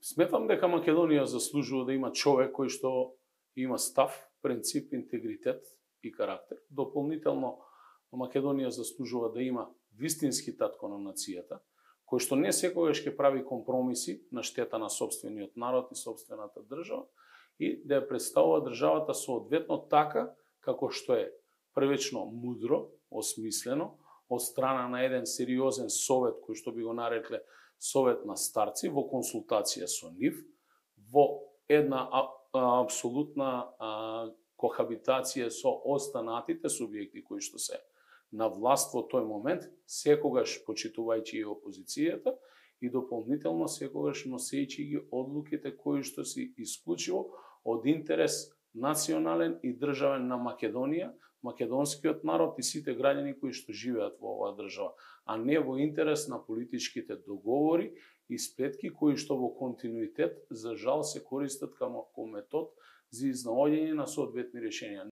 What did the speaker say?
Сметам дека Македонија заслужува да има човек кој што има став, принцип, интегритет и карактер. Дополнително, Македонија заслужува да има вистински татко на нацијата, кој што не секогаш ќе прави компромиси на штета на сопствениот народ и сопствената држава и да ја представува државата соодветно така како што е првично мудро, осмислено, од страна на еден сериозен совет кој што би го нарекле совет на старци во консултација со нив, во една апсолутна кохабитација со останатите субјекти кои што се на власт во тој момент, секогаш почитувајќи и опозицијата и дополнително секогаш носејќи ги одлуките кои што си исклучиво од интерес национален и државен на Македонија, македонскиот народ и сите граѓани кои што живеат во оваа држава, а не во интерес на политичките договори и сплетки кои што во континуитет за жал се користат како метод за изнаоѓање на соодветни решенија.